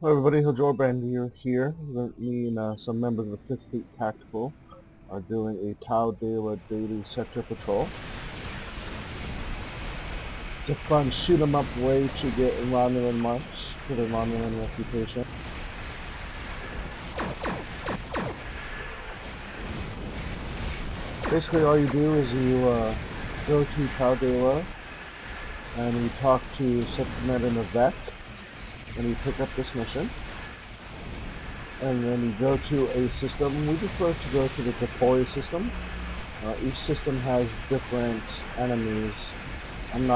Hello everybody, Hildor here. Me and some members of the 5th Fleet Tactical are doing a Tau Dela daily sector patrol. It's a fun shoot 'em up way to get Romulan marks for the Romulan reputation. Basically all you do is you go to Tau Dela and you talk to Sector Commander Navet and you pick up this mission. And then you go to a system. We prefer to go to the deploy system. Each system has different enemies. I don't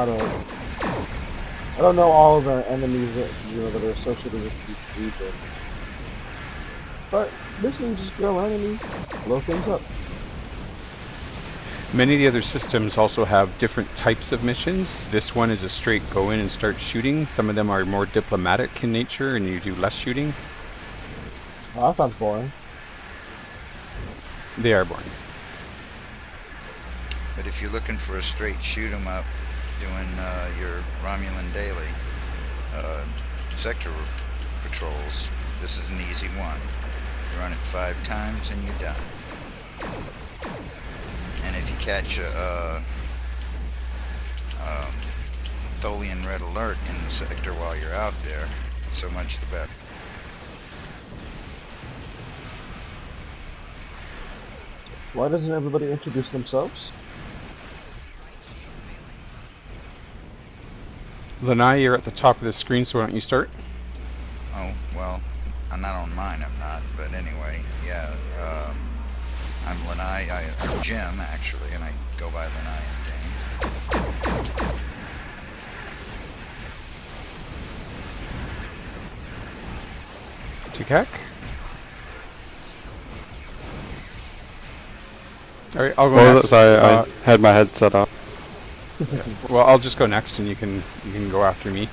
know all of the enemies that are associated with each region. But basically you just go around and you blow things up. Many of the other systems also have different types of missions. This one is a straight go in and start shooting. Some of them are more diplomatic in nature and you do less shooting. Oh, that sounds boring. They are boring. But if you're looking for a straight shoot 'em up, doing your Romulan daily sector patrols, this is an easy one. You run it 5 times and you're done. And if you catch a Tholian red alert in the sector while you're out there, so much the better. Why doesn't everybody introduce themselves? Lanai, you're at the top of the screen, so why don't you start? Oh, well, I'm not on mine, I'm not. But anyway, yeah, I'm Lanai. I'm Jim, actually, and I go by Lanai and Dane. Tikak? Alright, I'll go next. Sorry, I had my headset off. Well, I'll just go next and you can go after me.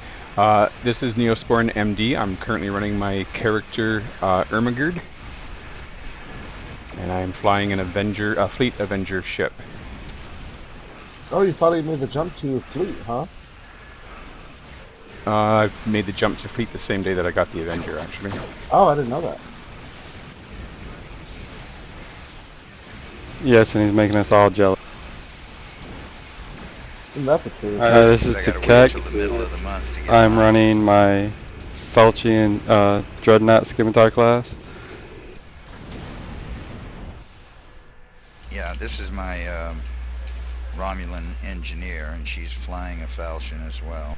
This is Neosporin MD. I'm currently running my character Ermagerd. And I'm flying a Fleet Avenger ship. Oh, you finally made the jump to Fleet, huh? I made the jump to Fleet the same day that I got the Avenger, actually. Oh, I didn't know that. Yes, and he's making us all jealous. Isn't that the truth? This is I gotta wait till Tikek. the middle of the month to get I'm mine. running my Felchian Dreadnought Scimitar class. Yeah, this is my Romulan engineer, and she's flying a Falchion as well.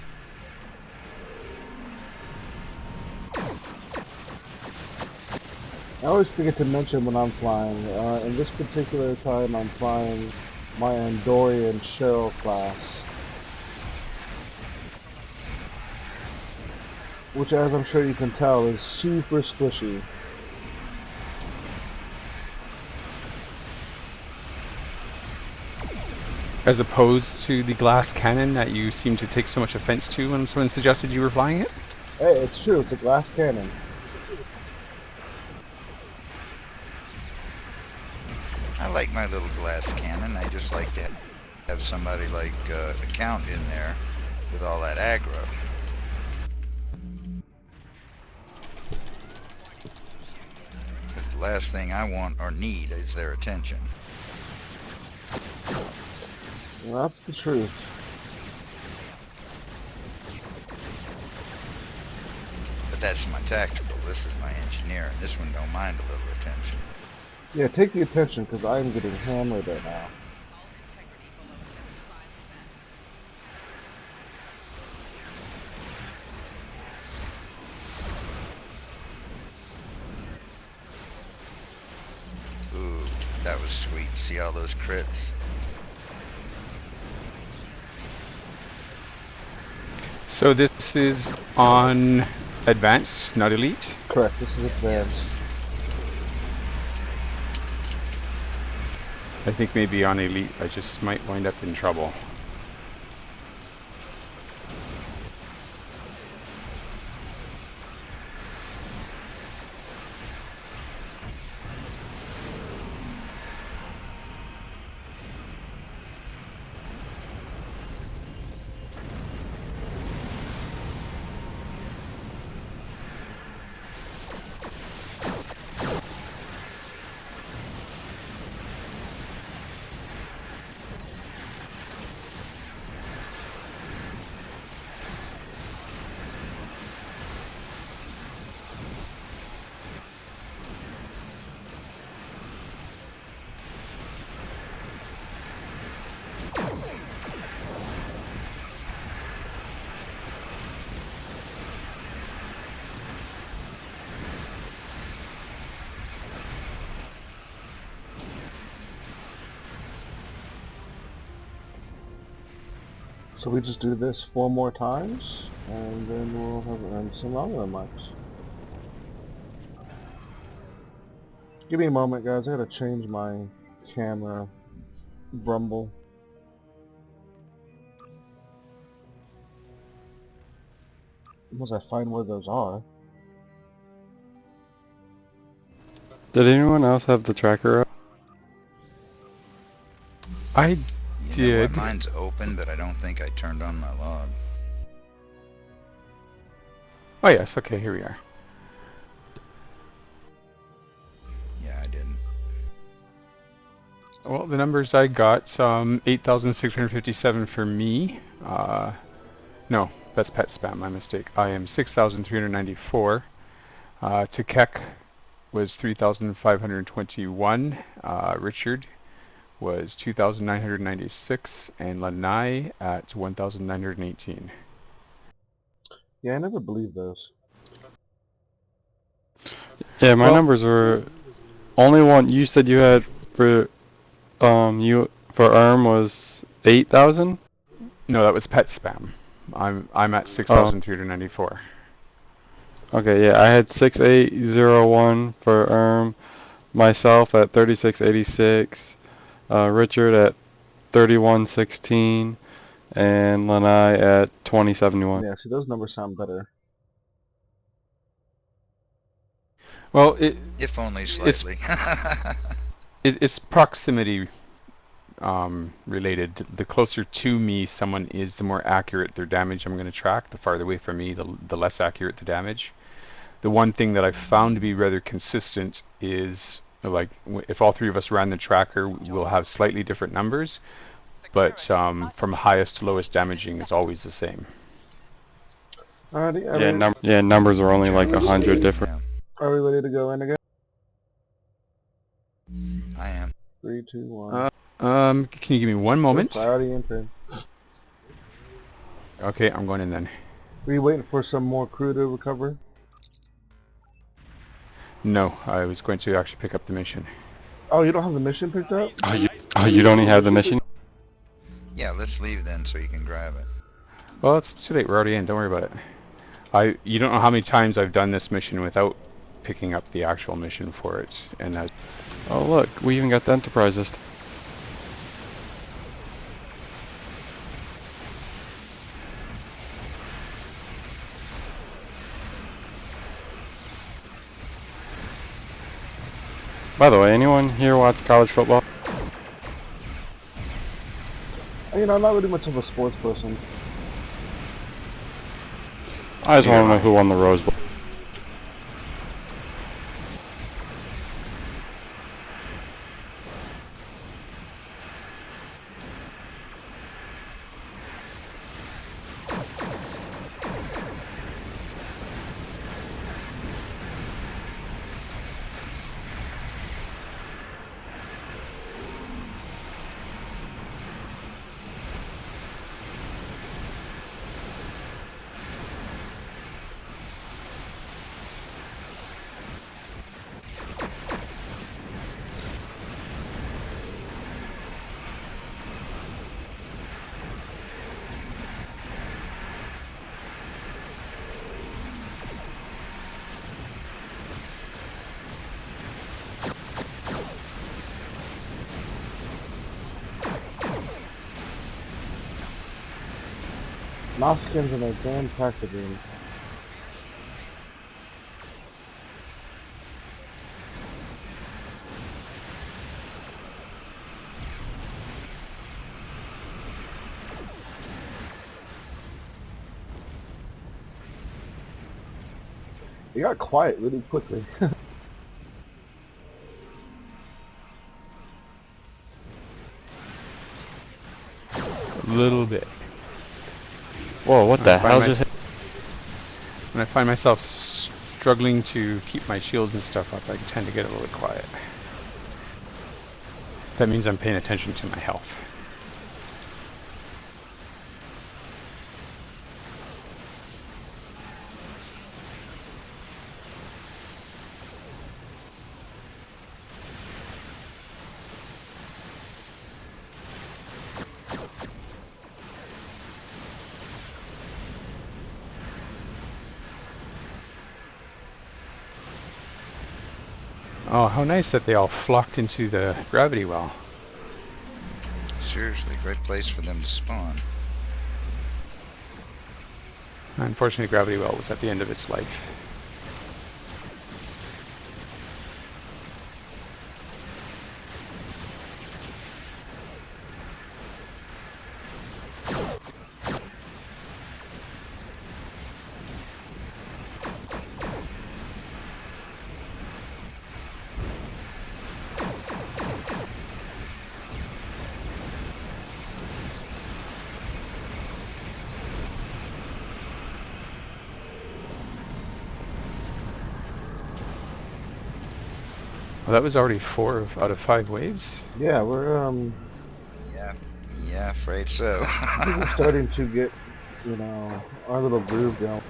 I always forget to mention when I'm flying. In this particular time, I'm flying my Andorian Cheryl class, which, as I'm sure you can tell, is super squishy. As opposed to the glass cannon that you seem to take so much offense to when someone suggested you were flying it? Hey, it's true. It's a glass cannon. I like my little glass cannon. I just like to have somebody like a Count in there with all that aggro. Because the last thing I want or need is their attention. Well, that's the truth. But that's my tactical. This is my engineer, and this one don't mind a little attention. Yeah, take the attention, because I'm getting hammered right now. Ooh, that was sweet. See all those crits? So this is on Advanced, not Elite? Correct, this is advanced. I think maybe on Elite I just might wind up in trouble. So we just do this 4 more times, and then we'll have some Romulan marks. Give me a moment, guys. I gotta change my camera. Rumble. Once I find where those are. Did anyone else have the tracker up? I You know what? did. Mine's open, but I don't think I turned on my log. Oh yes, okay, here we are. Yeah, I didn't. Well, the numbers I got, 8,657 for me. No, that's pet spam, my mistake. I am 6,394. To Keck was 3,521. Richard was 2,996. And Lanai at 1,918. Yeah, I never believed those. Yeah, my Well- numbers were only one. You said you had for for ARM was 8,000. No, that was pet spam. I'm at 6,394. Okay, yeah, I had 6801 for ARM. Myself at 3686. Richard at 3116, and Lanai at 2071. Yeah, see, those numbers sound better. Well, If only slightly. it's proximity related. The closer to me someone is, the more accurate their damage I'm going to track. The farther away from me, the less accurate the damage. The one thing that I've found to be rather consistent is, like, if all three of us ran the tracker, we'll have slightly different numbers, but from highest to lowest damaging is always the same. Alrighty, Numbers are only like Generally 100 speaking, different. yeah. are we ready to go in again? I am. 3, 2, 1. Can you give me one moment? Oops, I already entered. Okay, I'm going in then. Were you waiting for some more crew to recover? No, I was going to actually pick up the mission. Oh, you don't have the mission picked up? You don't even have the mission? Yeah, let's leave then so you can grab it. Well, it's too late. We're already in. Don't worry about it. You don't know how many times I've done this mission without picking up the actual mission for it, and Oh look, we even got the Enterprise this time. By the way, anyone here watch college football? You know, I'm not really much of a sports person. I just want to know who won the Rose Bowl. Moskins in a damn packaging. It got quiet really quickly. a little bit. Whoa, what the hell just hit? When I find myself struggling to keep my shields and stuff up, I tend to get a little quiet. That means I'm paying attention to my health. Oh, how nice that they all flocked into the gravity well. Seriously, great place for them to spawn. Unfortunately, gravity well was at the end of its life. Well, that was already 4 out of 5 waves. Yeah, we're Yeah, afraid so. we're starting to get, our little groove going.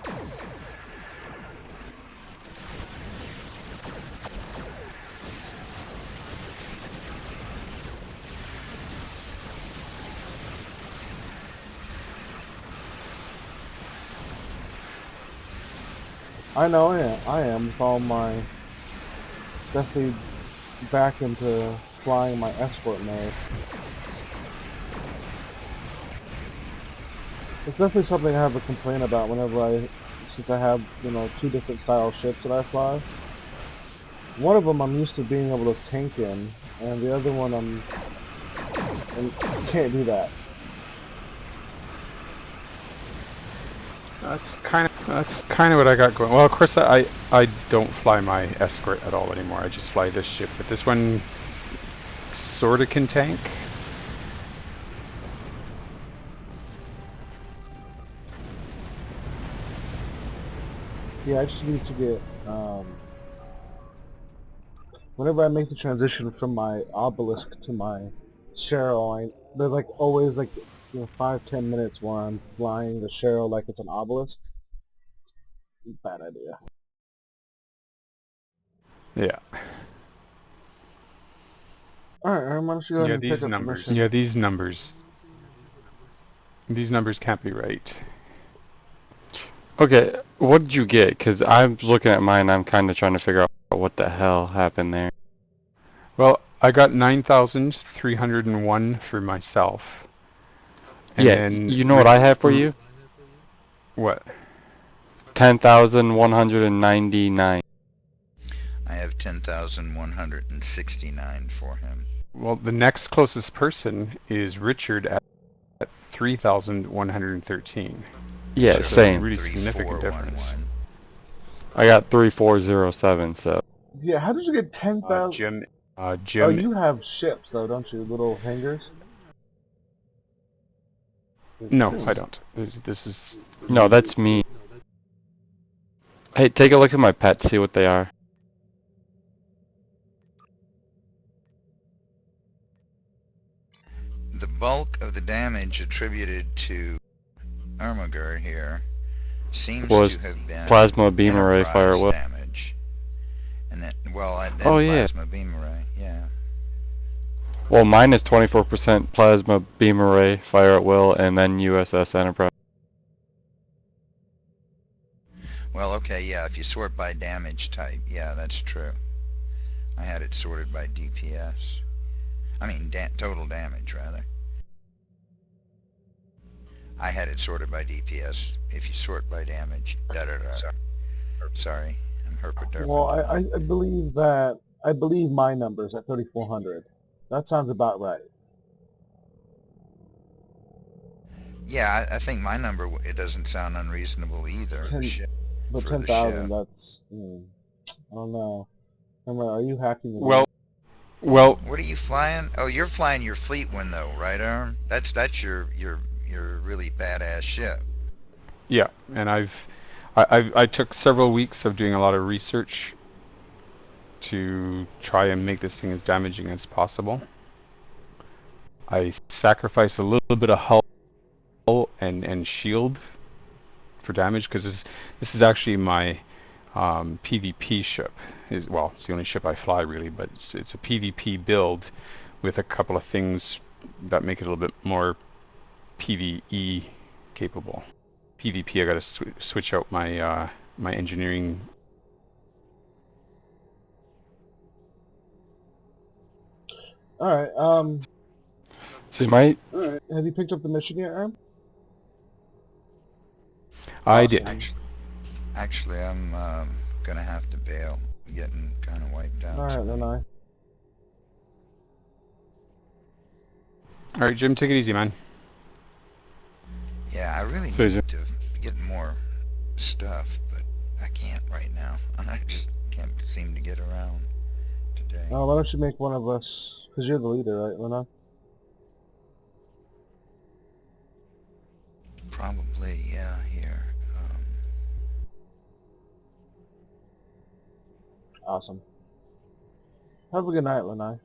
I know I am with all my definitely back into flying my escort mode. It's definitely something I have a complaint about whenever since I have, 2 different style ships that I fly. One of them I'm used to being able to tank in, and the other one I can't do that. That's kind of what I got going. Well, of course, I don't fly my escort at all anymore. I just fly this ship, but this one sort of can tank. Yeah, I just need to get, whenever I make the transition from my obelisk to my Cheryl, there's like always like 5-10 minutes where I'm flying the Cheryl like it's an obelisk. Bad idea. Yeah. Alright, Aaron, why don't you go ahead and pick up the mission? Yeah, these numbers. These numbers can't be right. Okay, what did you get? Because I'm looking at mine, I'm kind of trying to figure out what the hell happened there. Well, I got 9,301 for myself. And Yeah, then you know what I have for you? What? 10,199. I have 10,169 for him. Well, the next closest person is Richard at 3,113. Yeah, That's a same. really significant difference. 3411. I got 3407, so. Yeah, how did you get 10,000? Jim. Oh, Jim. you have ships though, don't you? Little hangars? No, I don't. This is. No, that's me. Hey, take a look at my pets, see what they are. The bulk of the damage attributed to Ermager here seems Was to have been plasma beam array fire at enterprise will. damage. And then, then Oh, yeah. plasma beam array, yeah. Well, mine is 24% plasma beam array fire at will, and then USS Enterprise. Well, okay, yeah, if you sort by damage type, yeah, that's true. I had it sorted by DPS. I mean, total damage, rather. I had it sorted by DPS. If you sort by damage, da-da-da. Sorry, I'm herpaderping. Well, I believe my number's at 3,400. That sounds about right. Yeah, I think my number, it doesn't sound unreasonable either. But for the 10,000, ship. that's, I don't know. Are you hacking? Well, What are you flying? Oh, you're flying your fleet one though, right, Arm? That's your really badass ship. Yeah, and I took several weeks of doing a lot of research to try and make this thing as damaging as possible. I sacrificed a little bit of hull and shield for damage because this is actually my PvP ship. Well, it's the only ship I fly really, but it's a PvP build with a couple of things that make it a little bit more PvE capable. PvP, I got to switch out my my engineering. Alright, See, my have you picked up the mission yet, Erm? I did. Actually, I'm gonna have to bail. I'm getting kind of wiped out. Alright, then All right, Jim, take it easy, man. Yeah, I really So, need to get more stuff, but I can't right now. I just can't seem to get around today. why don't you make one of us, because you're the leader, right, Lena? Probably, yeah, here. Awesome. Have a good night, Lanai.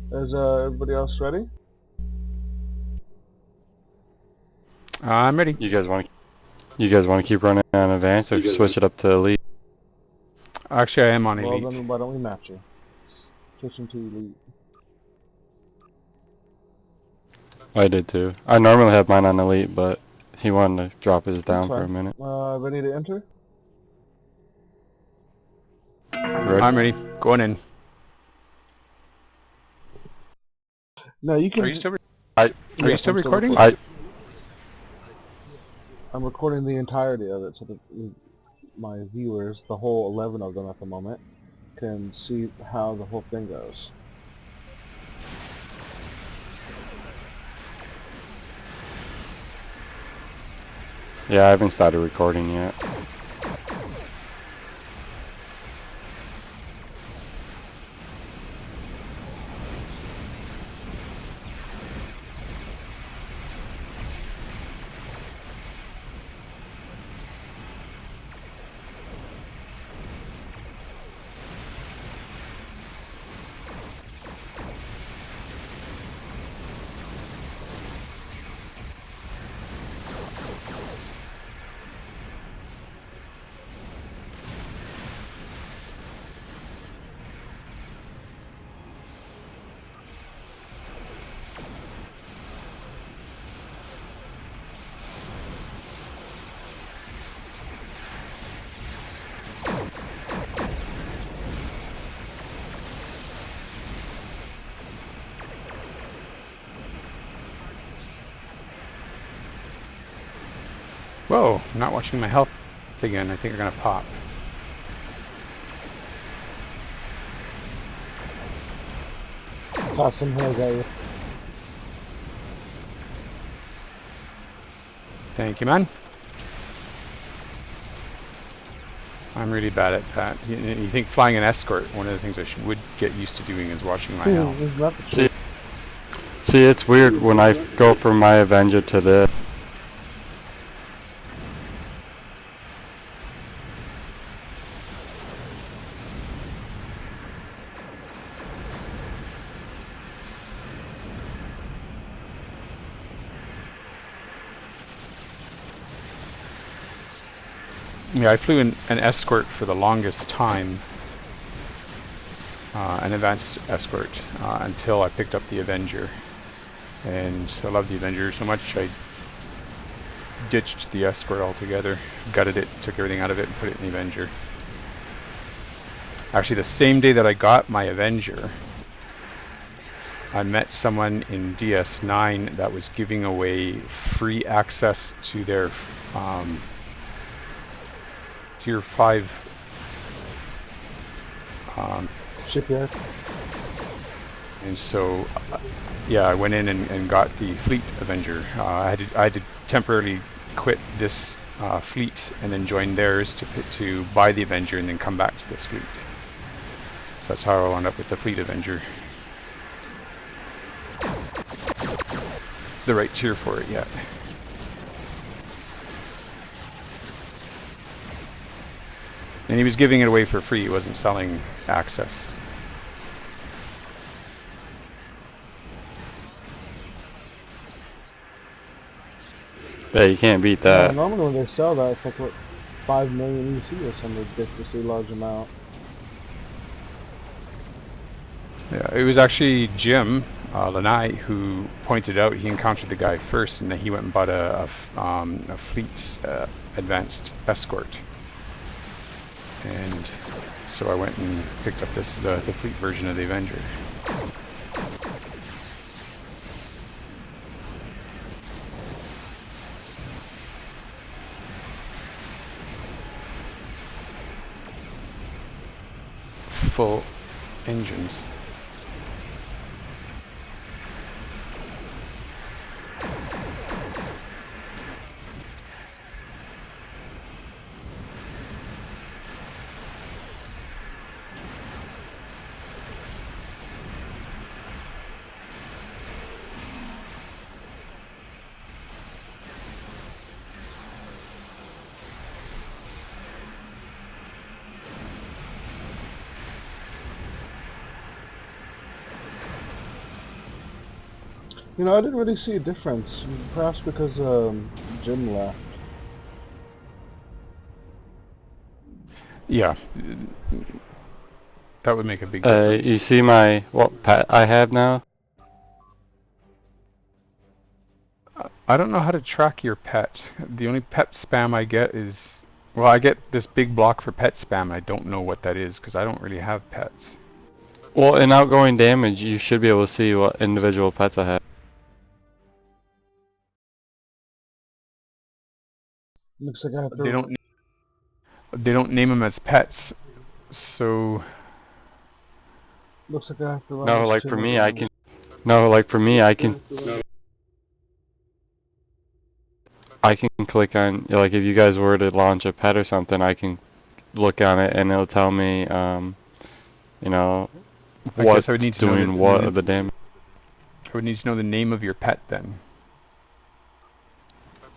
Is everybody else ready? I'm ready. you guys want to keep running on advanced or switch it up to elite? Actually, I am on Well, elite. then why don't we match you? Switching to elite. I did too. I normally have mine on elite, but he wanted to drop his down for a fine. minute. Ready to enter? Ready? I'm ready. Going in. No, you can... Are you still Yes, recording? recording. I'm recording the entirety of it so that my viewers, the whole 11 of them at the moment, can see how the whole thing goes. Yeah, I haven't started recording yet. Whoa, I'm not watching my health again. I think you're gonna pop. Toss some hairs at you. Thank you, man. I'm really bad at that. You think flying an escort, one of the things I would get used to doing is watching my health. Isn't that the See, truth? see, it's weird when I go from my Avenger to this. Yeah, I flew an escort for the longest time, an advanced escort, until I picked up the Avenger. And I love the Avenger so much, I ditched the escort altogether, gutted it, took everything out of it, and put it in the Avenger. Actually, the same day that I got my Avenger, I met someone in DS9 that was giving away free access to their Tier 5 Shipyard. and so yeah, I went in and got the Fleet Avenger. I had to temporarily quit this fleet and then join theirs to buy the Avenger and then come back to this fleet. So that's how I wound up with the Fleet Avenger. The right tier for it yet. And he was giving it away for free. He wasn't selling access. Yeah, you can't beat that. Normally when they sell that, it's like, what, 5 million EC or some ridiculously large amount. Yeah, it was actually Jim Lanai, who pointed out he encountered the guy first, and then he went and bought a fleet advanced escort. And so I went and picked up the fleet version of the Avenger. Full engines. You know, I didn't really see a difference. Perhaps because Jim left. Yeah, that would make a big difference. You see what pet I have now? I don't know how to track your pet. The only pet spam I get is, well, I get this big block for pet spam, and I don't know what that is because I don't really have pets. Well, in outgoing damage, you should be able to see what individual pets I have. Looks like I have to. They don't name them as pets, so. Looks like I have to run. No, like for me, I can. No, like for me, I can. I can click on, like, if you guys were to launch a pet or something, I can look on it and it'll tell me, you know, what's doing what of the damage. I would need to know the name of your pet then.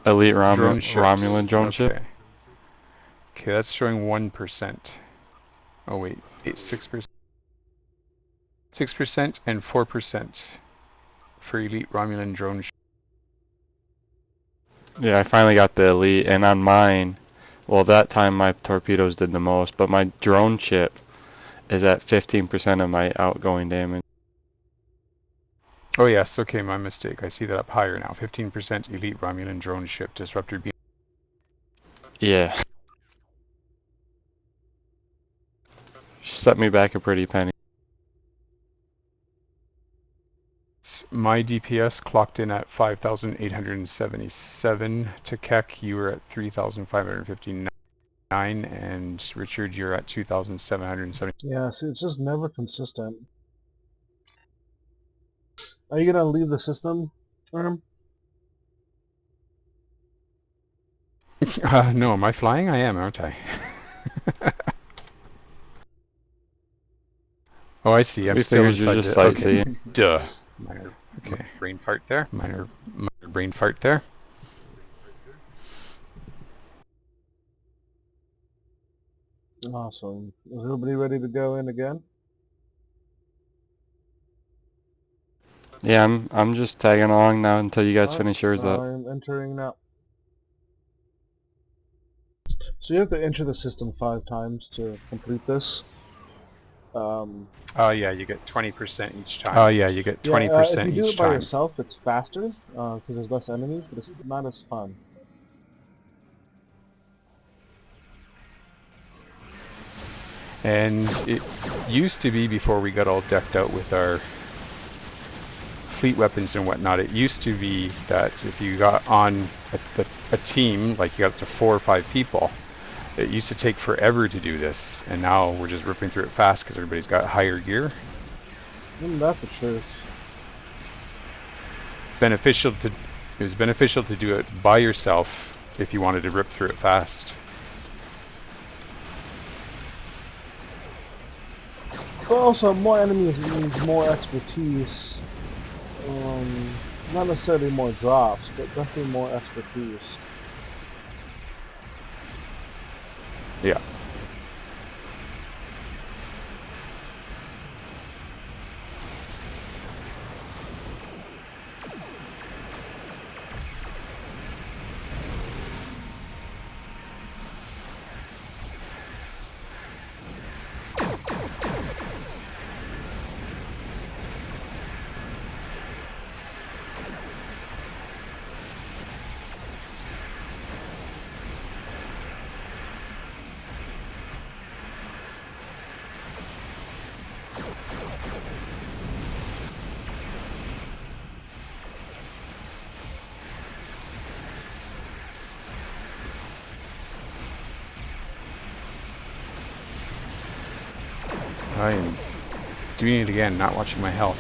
Elite Romulan drone ship. Okay, that's showing 1%. Oh wait, 6%. 6% and 4% for Elite Romulan drone ship. Yeah, I finally got the Elite, and on mine, well, that time my torpedoes did the most, but my drone ship is at 15% of my outgoing damage. Oh yes, okay, my mistake. I see that up higher now. 15% Elite Romulan drone ship disruptor beam. Yeah. Set me back a pretty penny. My DPS clocked in at 5,877. To Keck, you were at 3,559. And Richard, you're at 2,770. Yeah, see, it's just never consistent. Are you gonna leave the system, Erm? No, am I flying? I am, aren't I? Oh, I see. I'm still inside. You're just sightseeing. Okay. Duh. Minor. Okay. Brain fart there. Minor brain fart there. Awesome. Is everybody ready to go in again? Yeah, I'm just tagging along now until you guys finish yours up. I'm entering now. So you have to enter the system 5 times to complete this. Oh yeah, you get 20% each time. Oh yeah, you get 20% each time. If you do it by yourself, it's faster because there's less enemies, but it's not as fun. And it used to be, before we got all decked out with our fleet weapons and whatnot, it used to be that if you got on a team, like you got up to 4 or 5 people, it used to take forever to do this, and now we're just ripping through it fast because everybody's got higher gear. That's the truth. It was beneficial to do it by yourself if you wanted to rip through it fast. But also, more enemies means more expertise. Not necessarily more drops, but definitely more expertise. Yeah. I am doing it again, not watching my health.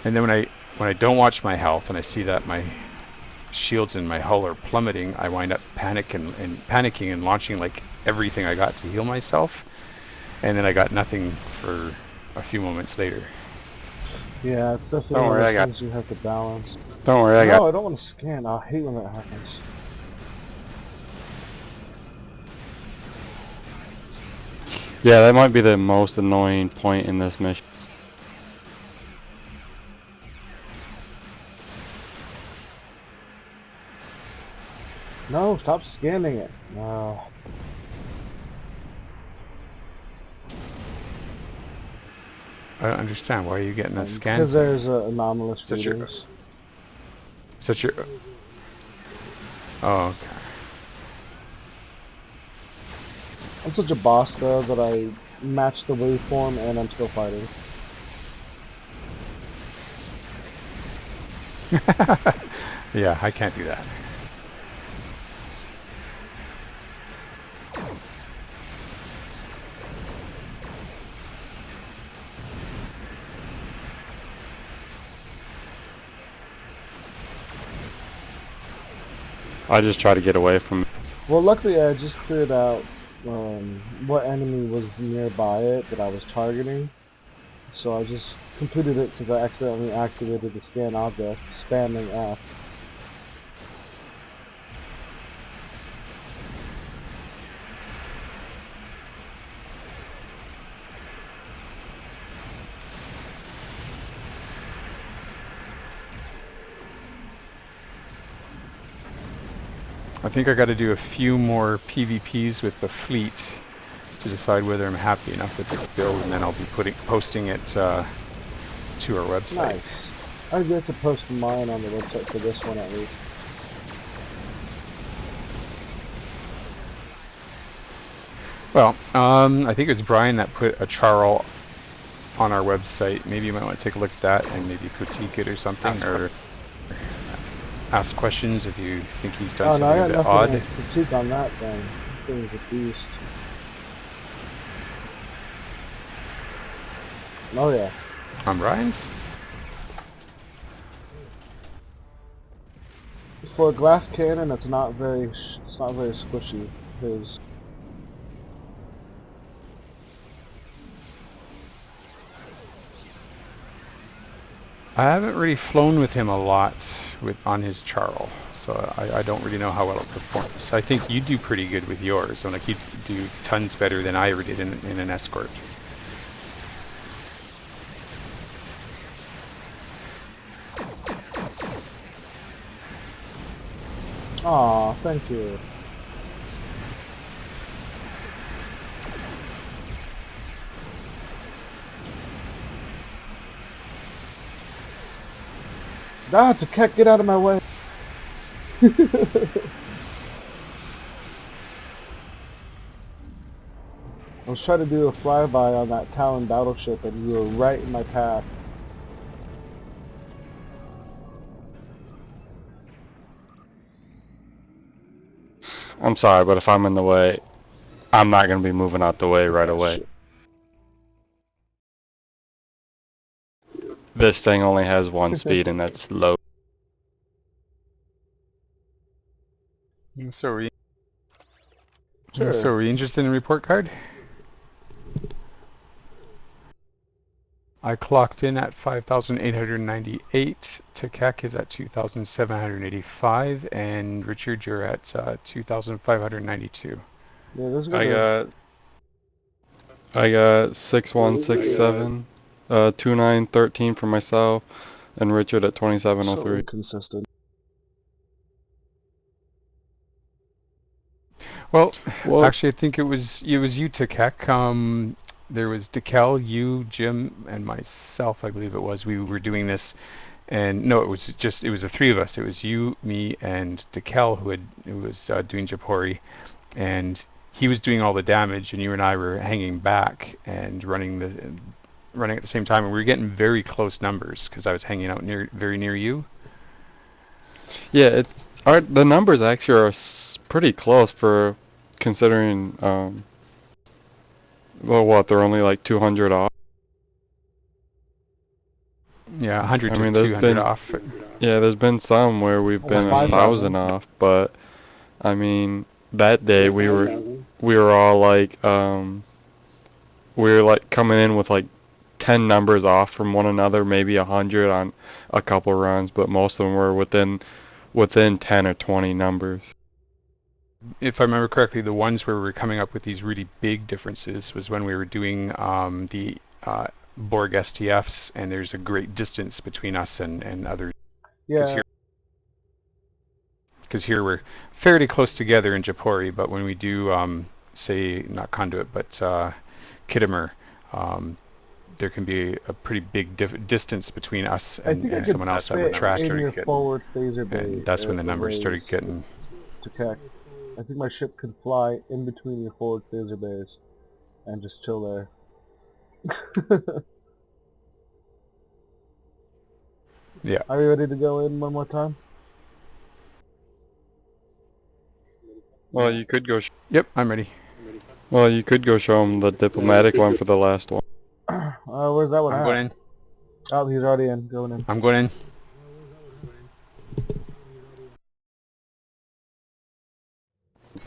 And then when I don't watch my health and I see that my shields and my hull are plummeting, I wind up panicking and launching like everything I got to heal myself, and then I got nothing for a few moments later. Yeah, it's definitely one of those things you have to balance. Don't worry, No, I don't want to scan. I hate when that happens. Yeah, that might be the most annoying point in this mission. No, stop scanning it. No. I don't understand. Why are you getting a scan? Because there's anomalous readings. Such your... Oh, okay. I'm such a boss though that I match the waveform and I'm still fighting. Yeah, I can't do that. I just try to get away from it. Well, luckily I just cleared out what enemy was nearby it that I was targeting. So I just completed it since I accidentally activated the scan object, spamming F. I think I got to do a few more PvPs with the fleet to decide whether I'm happy enough with this build, and then I'll be posting it to our website. Nice. I get to post mine on the website for this one at least. Well, I think it was Brian that put a Charl on our website. Maybe you might want to take a look at that and maybe critique it or something, or ask questions if you think he's done something a bit odd. To critique on that thing. That thing's a beast. Oh yeah. On Brian's? For a glass cannon, it's not very squishy. His. I haven't really flown with him a lot on his Charl, so I don't really know how well it performs. I think you do pretty good with yours, and like you do tons better than I ever did in an escort. Aw, thank you. Ah, Takek, get out of my way. I was trying to do a flyby on that Talon battleship and you were right in my path. I'm sorry, but if I'm in the way, I'm not going to be moving out the way right away. This thing only has one speed, and that's low. So are you interested in a report card? I clocked in at 5,898. Takek is at 2,785, and Richard, you're at 2,592. Yeah, I got 6167, 2913 for myself, and Richard at 2703. So inconsistent. Well, actually, I think it was you, Takek. There was Dekel, you, Jim, and myself, I believe it was. We were doing this, and no, it was the three of us. It was you, me, and Dekel who was doing Japori, and he was doing all the damage, and you and I were hanging back and running at the same time, and we were getting very close numbers because I was hanging out very near you. Yeah, The numbers actually are pretty close for considering, well, what, they're only like 200 off? Yeah, 100 I to mean, 200 off. Yeah, there's been some where we've been 1,000 off, but I mean, that day we were all like, we were like coming in with like 10 numbers off from one another, maybe 100 on a couple runs, but most of them were within 10 or 20 numbers. If I remember correctly, the ones where we were coming up with these really big differences was when we were doing the Borg STFs, and there's a great distance between us and others. Yeah. Because here we're fairly close together in Japori, but when we do, say, not Conduit, but Kittimer, there can be a pretty big distance between us and someone else that we're tracking. And that's when the numbers started getting... I think my ship can fly in between your forward phaser bays and just chill there. Yeah. Are you ready to go in one more time? Well, you could go... Yep, I'm ready. Well, you could go show him the diplomatic one for the last one. Where's that one at? I'm going in. Oh, he's already in. Going in. I'm going in.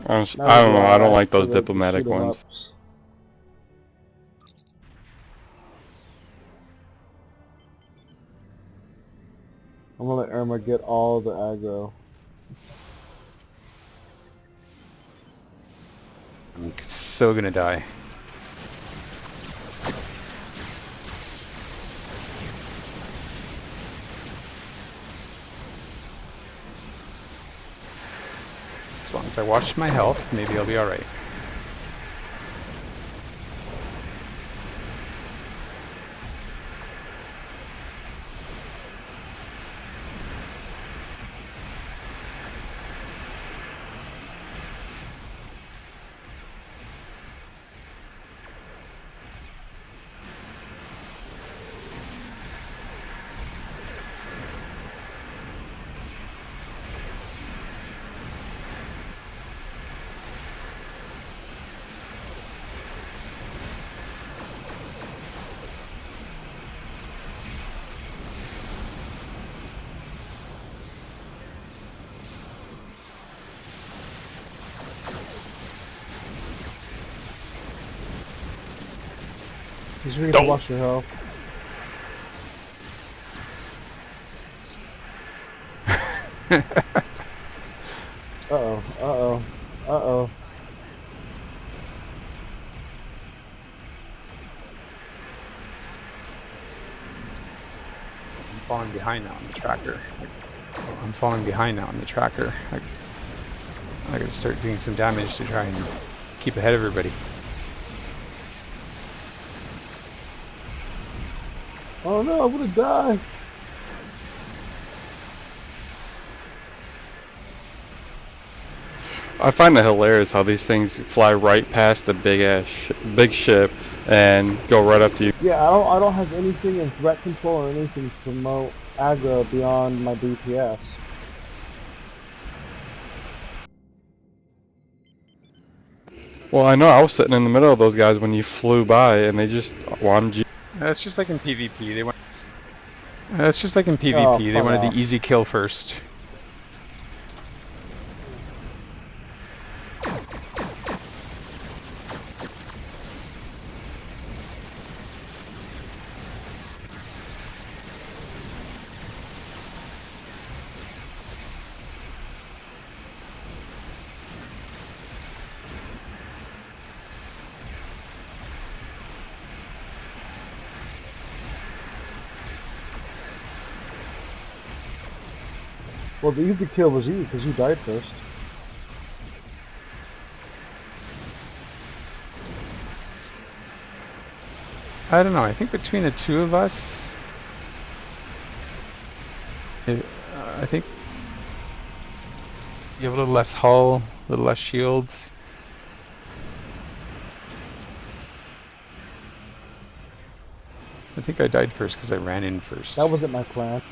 I don't know. I don't like those diplomatic ones. I'm gonna let Irma get all the aggro. I'm so gonna die. As long as I watch my health, maybe I'll be alright. Just need to watch your health. Uh-oh, uh-oh, uh-oh. I'm falling behind now on the tracker. I'm falling behind now on the tracker. I gotta start doing some damage to try and keep ahead of everybody. Oh no, I'm gonna die. I find it hilarious how these things fly right past the big ship and go right up to you. Yeah, I don't have anything in threat control or anything to promote aggro beyond my DPS. Well, I know I was sitting in the middle of those guys when you flew by, and they just wanted you. That's just like in PvP. They want. That's just like in PvP. They wanted the easy kill first. Well, the easy kill was you, because you died first. I don't know, I think between the two of us, I think you have a little less hull, a little less shields. I think I died first because I ran in first. That wasn't my plan.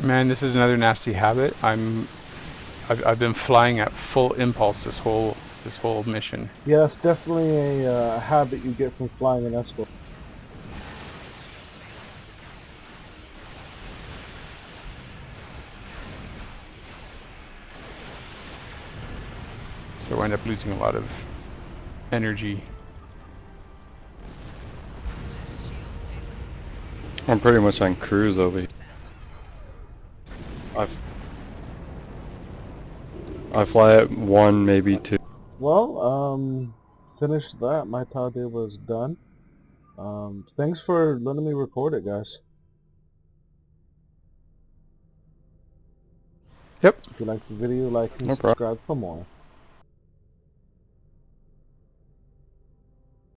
Man, this is another nasty habit. I've been flying at full impulse this whole mission. Yeah, it's definitely a habit you get from flying an escort. So I end up losing a lot of energy. I'm pretty much on cruise over here. I fly at 1, maybe 2. Well, finished that. My POW day was done. Thanks for letting me record it, guys. Yep. If you like the video, like and No problem. subscribe for more.